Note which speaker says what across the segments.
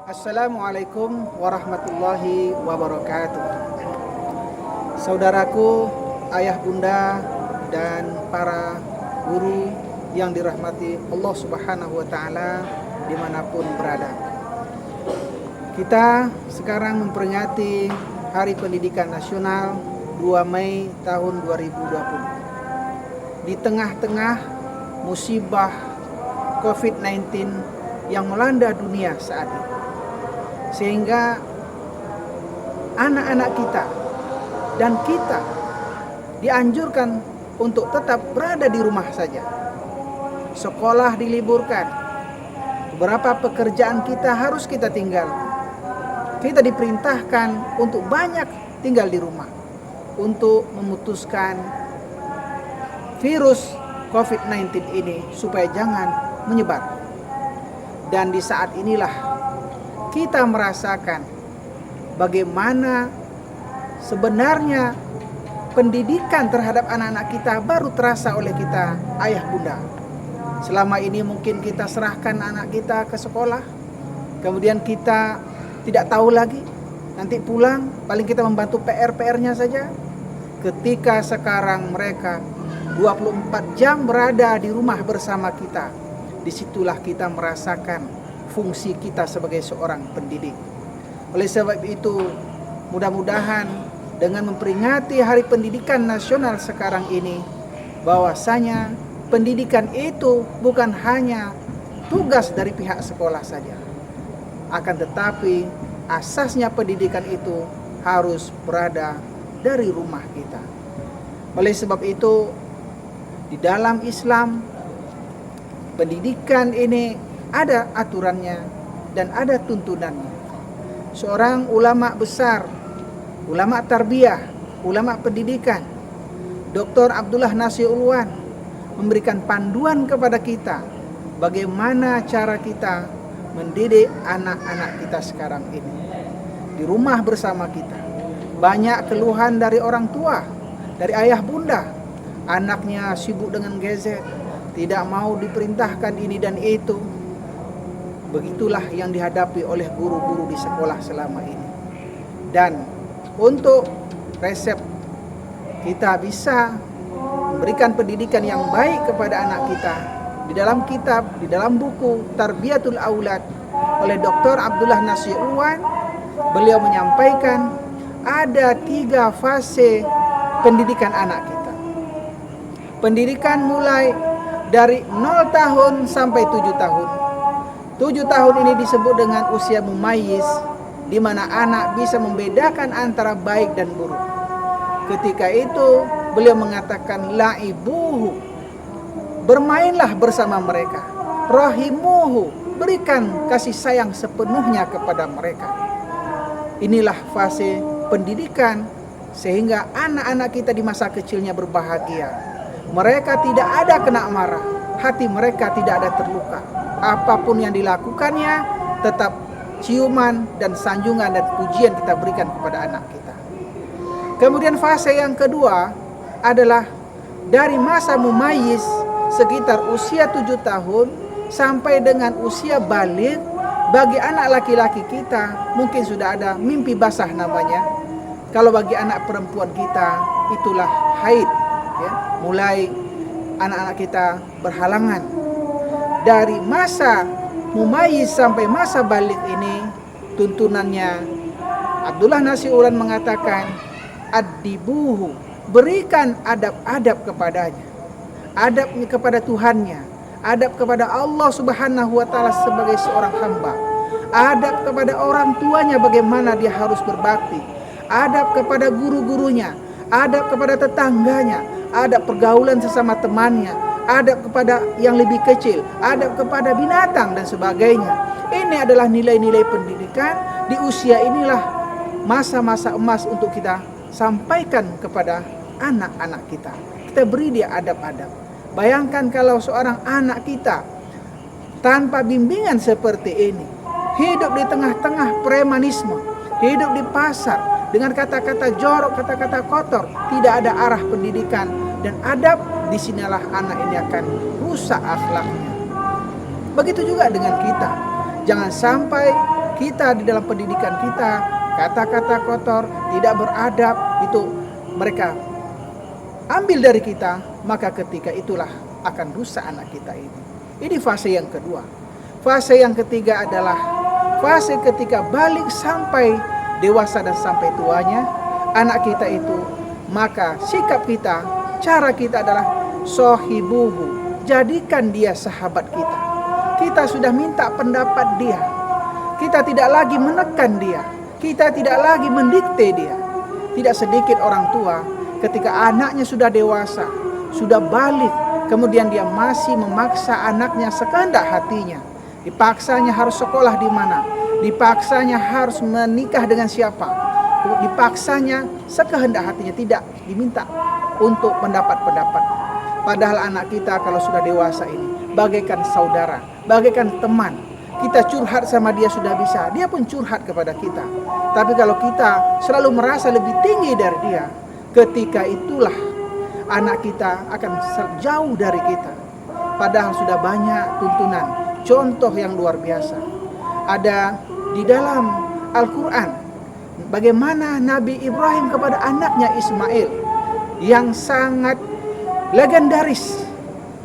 Speaker 1: Assalamualaikum warahmatullahi wabarakatuh. Saudaraku, ayah bunda, dan para guru yang dirahmati Allah Subhanahu wa Ta'ala dimanapun berada. Kita sekarang memperingati Hari Pendidikan Nasional 2 Mei tahun 2020. Di tengah-tengah musibah COVID-19 yang melanda dunia saat ini, sehingga anak-anak kita dan kita dianjurkan untuk tetap berada di rumah saja. Sekolah diliburkan, beberapa pekerjaan kita harus kita tinggal. Kita diperintahkan untuk banyak tinggal di rumah untuk memutuskan virus COVID-19 ini supaya jangan menyebar. Dan di saat inilah kita merasakan bagaimana sebenarnya pendidikan terhadap anak-anak kita baru terasa oleh kita, ayah bunda. Selama ini mungkin kita serahkan anak kita ke sekolah, kemudian kita tidak tahu lagi, nanti pulang paling kita membantu PR-nya saja. Ketika sekarang mereka 24 jam berada di rumah bersama kita, disitulah kita merasakan fungsi kita sebagai seorang pendidik. Oleh sebab itu, mudah-mudahan dengan memperingati Hari Pendidikan Nasional sekarang ini, bahwasanya pendidikan itu bukan hanya tugas dari pihak sekolah saja, akan tetapi asasnya pendidikan itu harus berada dari rumah kita. Oleh sebab itu, di dalam Islam, pendidikan ini ada aturannya dan ada tuntunannya. Seorang ulama besar, ulama tarbiyah, ulama pendidikan, Dr. Abdullah Nasir Ulwan, memberikan panduan kepada kita bagaimana cara kita mendidik anak-anak kita sekarang ini. Di rumah bersama kita, banyak keluhan dari orang tua, dari ayah bunda. Anaknya sibuk dengan gadget, tidak mau diperintahkan ini dan itu. Begitulah yang dihadapi oleh guru-guru di sekolah selama ini. Dan untuk resep kita bisa memberikan pendidikan yang baik kepada anak kita, di dalam kitab, di dalam buku Tarbiyatul Aulad oleh Dr. Abdullah Nasir Ulwan, beliau menyampaikan ada 3 fase pendidikan anak kita. Pendidikan mulai dari 0 tahun sampai 7 tahun. 7 tahun ini disebut dengan usia mumayyiz, di mana anak bisa membedakan antara baik dan buruk. Ketika itu beliau mengatakan la'ibuhu, bermainlah bersama mereka, rahimuhu, berikan kasih sayang sepenuhnya kepada mereka. Inilah fase pendidikan sehingga anak-anak kita di masa kecilnya berbahagia. Mereka tidak ada kena marah, hati mereka tidak ada terluka. Apapun yang dilakukannya tetap ciuman dan sanjungan dan pujian kita berikan kepada anak kita. Kemudian fase yang kedua adalah dari masa mumayyiz sekitar usia 7 tahun sampai dengan usia baligh. Bagi anak laki-laki kita mungkin sudah ada mimpi basah namanya. Kalau bagi anak perempuan kita itulah haid, ya. Mulai anak-anak kita berhalangan. Dari masa mumayyiz sampai masa baligh ini, tuntunannya Abdullah Nasir Ulwan mengatakan addibuhu, berikan adab-adab kepadanya, adabnya kepada Tuhannya, adab kepada Allah Subhanahu wa Ta'ala sebagai seorang hamba, adab kepada orang tuanya bagaimana dia harus berbakti, adab kepada guru-gurunya, adab kepada tetangganya, adab pergaulan sesama temannya, adab kepada yang lebih kecil, adab kepada binatang dan sebagainya. Ini adalah nilai-nilai pendidikan. Di usia inilah masa-masa emas untuk kita sampaikan kepada anak-anak kita. Kita beri dia adab-adab. Bayangkan kalau seorang anak kita tanpa bimbingan seperti ini, hidup di tengah-tengah premanisme, hidup di pasar dengan kata-kata jorok, kata-kata kotor, tidak ada arah pendidikan dan adab, disinilah anak ini akan rusak akhlaknya. Begitu juga dengan kita. Jangan sampai kita di dalam pendidikan kita, kata-kata kotor, tidak beradab, itu mereka ambil dari kita, maka ketika itulah akan rusak anak kita ini. Ini fase yang kedua. Fase yang ketiga adalah fase ketika balik sampai dewasa dan sampai tuanya anak kita itu, maka sikap kita, cara kita adalah sohibuhu, jadikan dia sahabat kita. Kita sudah minta pendapat dia, kita tidak lagi menekan dia, kita tidak lagi mendikte dia. Tidak sedikit orang tua ketika anaknya sudah dewasa, sudah balik, kemudian dia masih memaksa anaknya sekehendak hatinya. Dipaksanya harus sekolah di mana, dipaksanya harus menikah dengan siapa, dipaksanya sekehendak hatinya, tidak diminta untuk pendapat-pendapat. Padahal anak kita kalau sudah dewasa ini bagaikan saudara, bagaikan teman. Kita curhat sama dia sudah bisa, dia pun curhat kepada kita. Tapi kalau kita selalu merasa lebih tinggi dari dia, ketika itulah anak kita akan jauh dari kita. Padahal sudah banyak tuntunan, contoh yang luar biasa. Ada di dalam Al-Quran bagaimana Nabi Ibrahim kepada anaknya Ismail yang sangat legendaris,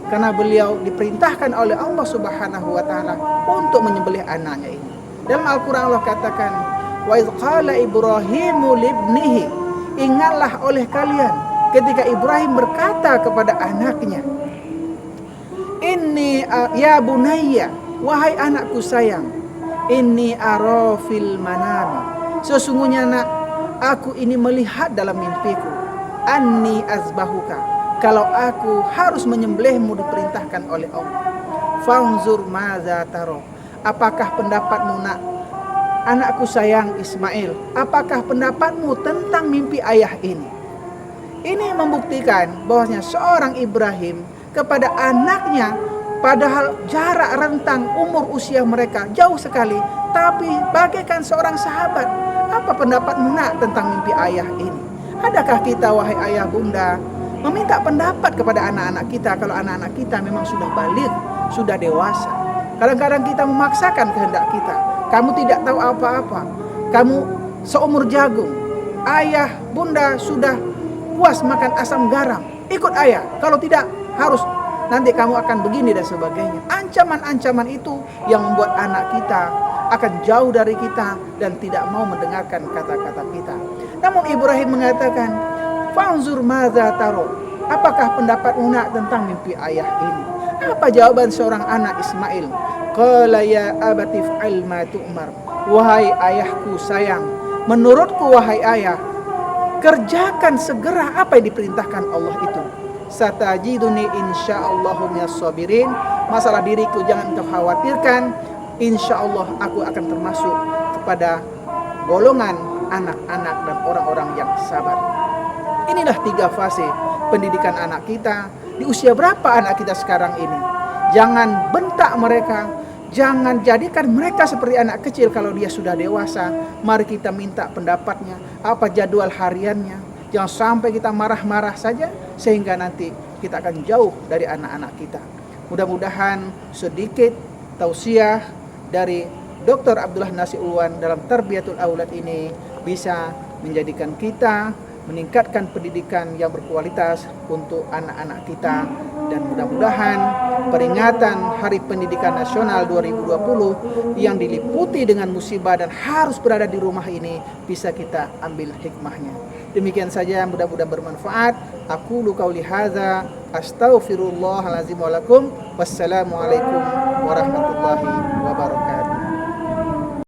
Speaker 1: karena beliau diperintahkan oleh Allah Subhanahu wa taala untuk menyembelih anaknya ini. Dalam Al-Qur'an Allah katakan, "Wa idz qala Ibrahimu libnihi." Ingatlah oleh kalian ketika Ibrahim berkata kepada anaknya, "Inni ya bunayya, wahai anakku sayang, inni ara fil manami." Sesungguhnya nak, aku ini melihat dalam mimpiku, anni azbahuka, kalau aku harus menyembelihmu diperintahkan oleh Allah. Fanzur madza taro, apakah pendapatmu nak, anakku sayang Ismail, apakah pendapatmu tentang mimpi ayah ini? Ini membuktikan bahwasanya seorang Ibrahim kepada anaknya, padahal jarak rentang umur usia mereka jauh sekali, tapi bagaikan seorang sahabat. Apa pendapatmu nak tentang mimpi ayah ini? Adakah kita wahai ayah bunda meminta pendapat kepada anak-anak kita kalau anak-anak kita memang sudah balik, sudah dewasa? Kadang-kadang kita memaksakan kehendak kita. Kamu tidak tahu apa-apa, kamu seumur jagung, ayah bunda sudah puas makan asam garam, ikut ayah, kalau tidak harus nanti kamu akan begini dan sebagainya. Ancaman-ancaman itu yang membuat anak kita akan jauh dari kita dan tidak mau mendengarkan kata-kata kita. Namun Ibrahim mengatakan, "Fanzur madza taro." Apakah pendapatmu nak tentang mimpi ayah ini? Apa jawaban seorang anak Ismail? Qala ya abati fa'al ma tu'mar. Wahai ayahku sayang, menurutku wahai ayah, kerjakan segera apa yang diperintahkan Allah itu. Satajiduni insyaallahu minas sabirin. Masalah diriku jangan kau khawatirkan, insyaallah aku akan termasuk kepada golongan anak-anak dan orang-orang yang sabar. Inilah 3 fase pendidikan anak kita. Di usia berapa anak kita sekarang ini? Jangan bentak mereka, jangan jadikan mereka seperti anak kecil. Kalau dia sudah dewasa, mari kita minta pendapatnya, apa jadwal hariannya. Jangan sampai kita marah-marah saja sehingga nanti kita akan jauh dari anak-anak kita. Mudah-mudahan sedikit tausiah dari Dr. Abdullah Nasir Ulwan dalam Tarbiyatul Aulad ini bisa menjadikan kita meningkatkan pendidikan yang berkualitas untuk anak-anak kita, dan mudah-mudahan peringatan Hari Pendidikan Nasional 2020 yang diliputi dengan musibah dan harus berada di rumah ini bisa kita ambil hikmahnya. Demikian saja, mudah-mudahan bermanfaat. Aqulu qauli hadza astaghfirullahalazim wa lakum. Wassalamualaikum warahmatullahi wabarakatuh.